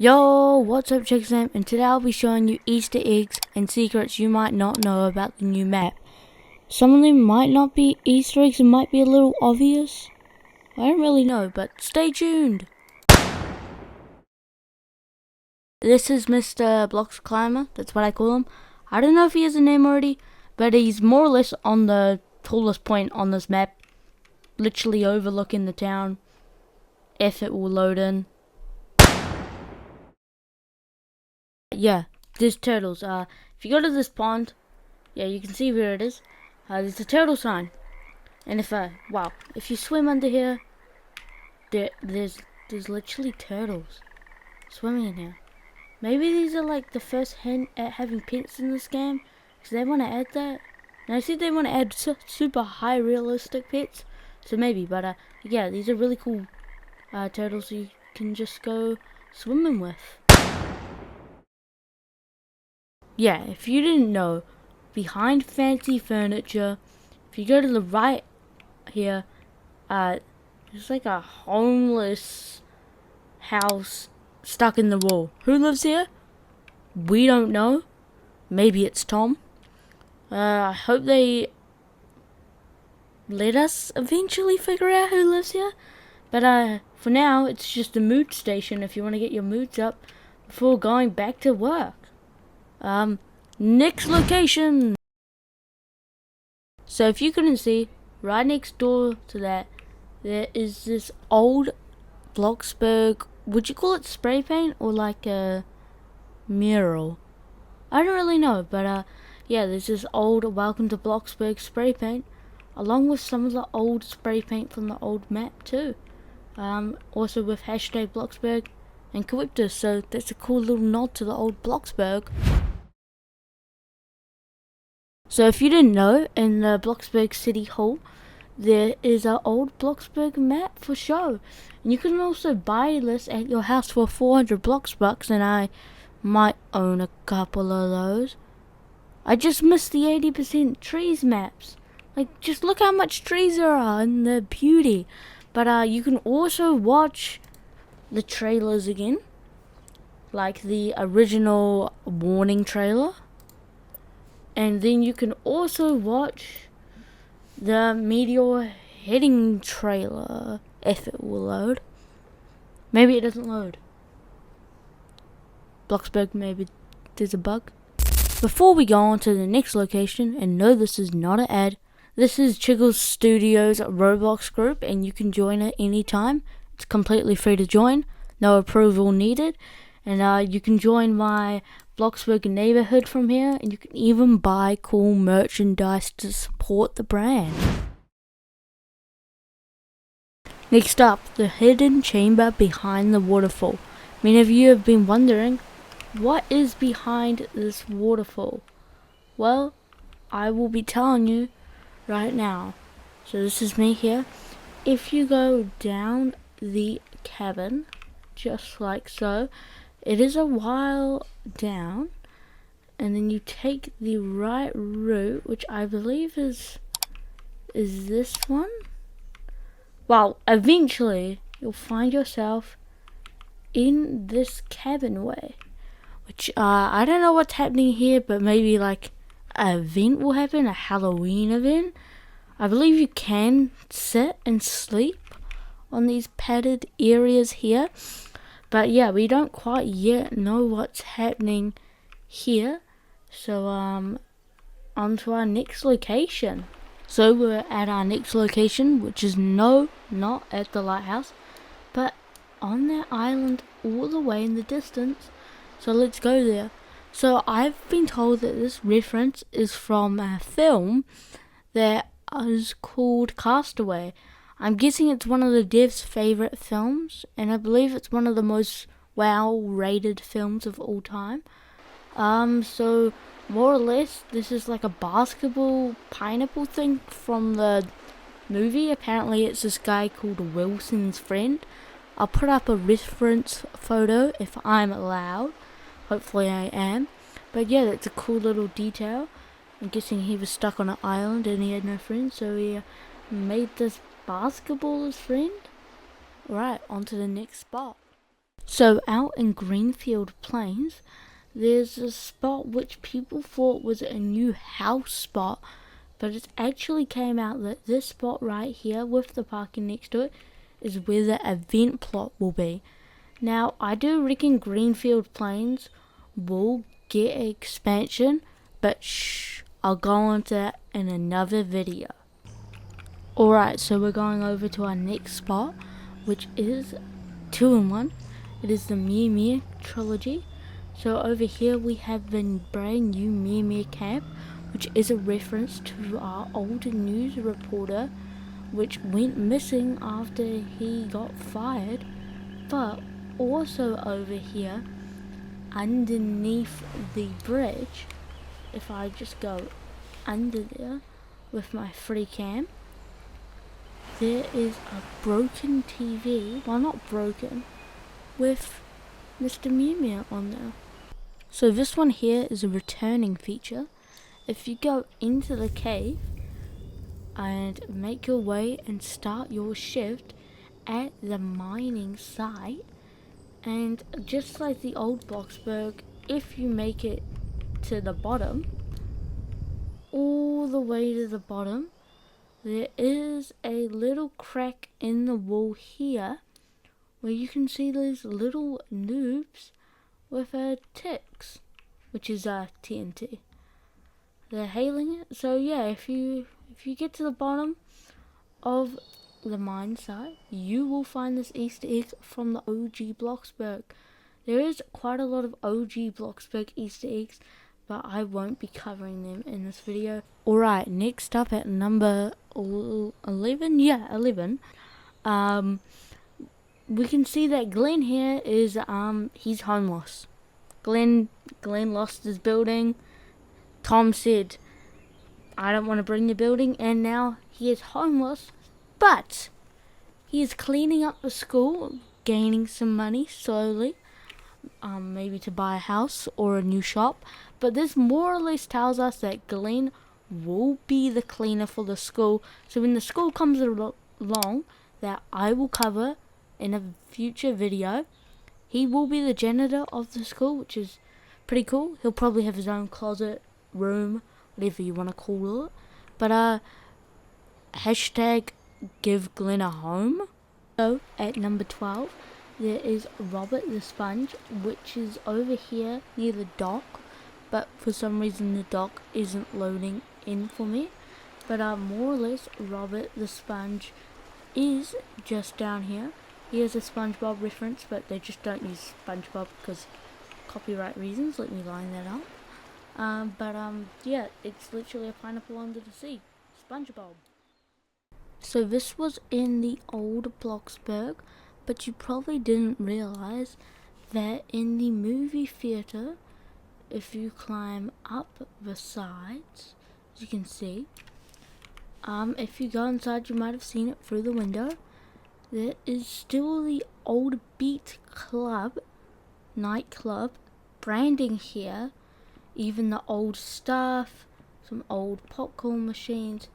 Yo, what's up, Chigz Fam? And today I'll be showing you Easter eggs and secrets you might not know about the new map. Some of them might not be Easter eggs and might be a little obvious. I don't really know, but stay tuned. This is Mr. Blox Climber, that's what I call him. I don't know if he has a name already, but he's more or less on the tallest point on this map. Literally overlooking the town. If it will load in. Yeah, there's turtles. If you go to this pond, yeah, you can see where it is. There's a turtle sign, and if you swim under here, there's literally turtles swimming in here. Maybe these are like the first hint at having pets in this game, because they want to add that. And I see they want to add super high realistic pets, so maybe. But yeah, these are really cool turtles you can just go swimming with. Yeah, if you didn't know, behind fancy furniture, if you go to the right here, there's like a homeless house stuck in the wall. Who lives here? We don't know. Maybe it's Tom. I hope they let us eventually figure out who lives here. But for now, it's just a mood station if you want to get your moods up before going back to work. Next location. So if you couldn't see, right next door to that, there is this old Bloxburg, would you call it spray paint or like a mural? I don't really know, but yeah, there's this old Welcome to Bloxburg spray paint, along with some of the old spray paint from the old map too. Also with hashtag Bloxburg and Crypto, so that's a cool little nod to the old Bloxburg. So if you didn't know, in the Bloxburg City Hall, there is an old Bloxburg map for show. And you can also buy this at your house for 400 Bloxbucks, and I might own a couple of those. I just missed the 80% trees maps. Like, just look how much trees there are and the beauty. But you can also watch the trailers again. Like the original warning trailer. And then you can also watch the meteor hitting trailer, if it will load. Maybe it doesn't load. Bloxburg, maybe there's a bug. Before we go on to the next location, and no, this is not an ad, this is Chiggles Studios Roblox group, and you can join it anytime. It's completely free to join, no approval needed. And you can join my Bloxburg neighborhood from here, and you can even buy cool merchandise to support the brand. Next up, the hidden chamber behind the waterfall. Many of you have been wondering, what is behind this waterfall? Well, I will be telling you right now. So this is me here. If you go down the cabin, just like so, it is a while down, and then you take the right route, which I believe is this one. Well, eventually you'll find yourself in this cabinway, which I don't know what's happening here, but maybe like an event will happen, a Halloween event. I believe you can sit and sleep on these padded areas here. But yeah, we don't quite yet know what's happening here. So on to our next location. So we're at our next location, which is not at the lighthouse, but on that island all the way in the distance. So let's go there. So I've been told that this reference is from a film that is called Castaway. I'm guessing it's one of the devs' favourite films, and I believe it's one of the most well-rated films of all time. So more or less, this is like a basketball pineapple thing from the movie. Apparently it's this guy called Wilson's friend. I'll put up a reference photo if I'm allowed. Hopefully I am. But yeah, that's a cool little detail. I'm guessing he was stuck on an island and he had no friends, so he made this basketballer's friend. Right, on to the next spot. So out in Greenfield Plains, there's a spot which people thought was a new house spot, but it actually came out that this spot right here with the parking next to it is where the event plot will be. Now, I do reckon Greenfield Plains will get an expansion, but shh, I'll go on to that in another video. Alright, so we're going over to our next spot, which is 2-in-1. It is the Mew Mew trilogy. So over here we have the brand new Mew Mew camp, which is a reference to our old news reporter, which went missing after he got fired. But also over here, underneath the bridge, if I just go under there with my free cam, there is a broken TV, well not broken, with Mr. Mew Mew on there. So this one here is a returning feature. If you go into the cave and make your way and start your shift at the mining site, and just like the old Bloxburg, if you make it to the bottom, all the way to the bottom, there is a little crack in the wall here where you can see those little noobs with ticks, which is TNT. They're hailing it. So yeah, if you get to the bottom of the mine site, you will find this Easter egg from the OG Bloxburg. There is quite a lot of OG Bloxburg Easter eggs, but I won't be covering them in this video. Alright, next up at number 11, yeah, 11, we can see that Glenn here is, he's homeless. Glenn lost his building. Tom said, I don't want to bring the building, and now he is homeless, but he is cleaning up the school, gaining some money slowly, maybe to buy a house or a new shop. But this more or less tells us that Glenn will be the cleaner for the school. So when the school comes along, that I will cover in a future video, he will be the janitor of the school, which is pretty cool. He'll probably have his own closet, room, whatever you want to call it. But hashtag give Glenn a home. So at number 12, there is Robert the Sponge, which is over here near the dock, but for some reason the dock isn't loading in for me. But more or less, Robert the Sponge is just down here. He has a SpongeBob reference, but they just don't use SpongeBob because copyright reasons. Let me line that up. Yeah, it's literally a pineapple under the sea. SpongeBob. So this was in the old Bloxburg, but you probably didn't realize that in the movie theater, if you climb up the sides, as you can see, if you go inside, you might have seen it through the window. There is still the old Beat Club, nightclub, branding here, even the old stuff, some old popcorn machines.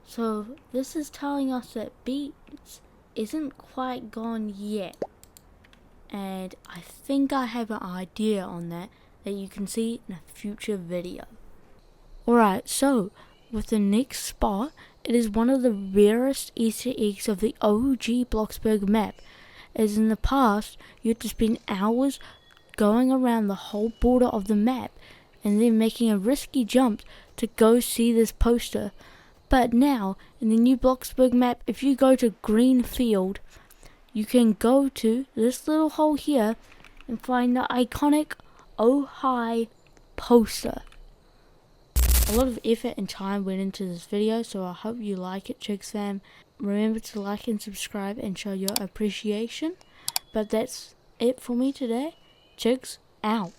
So this is telling us that Beats isn't quite gone yet. And I think I have an idea on that you can see in a future video. Alright, so with the next spot, it is one of the rarest Easter eggs of the OG Bloxburg map, as in the past you had to spend hours going around the whole border of the map and then making a risky jump to go see this poster. But now, in the new Bloxburg map, if you go to Greenfield, you can go to this little hole here and find the iconic Oh Hi poster. A lot of effort and time went into this video, so I hope you like it, Chigz Fam. Remember to like and subscribe and show your appreciation. But that's it for me today. Chigz out.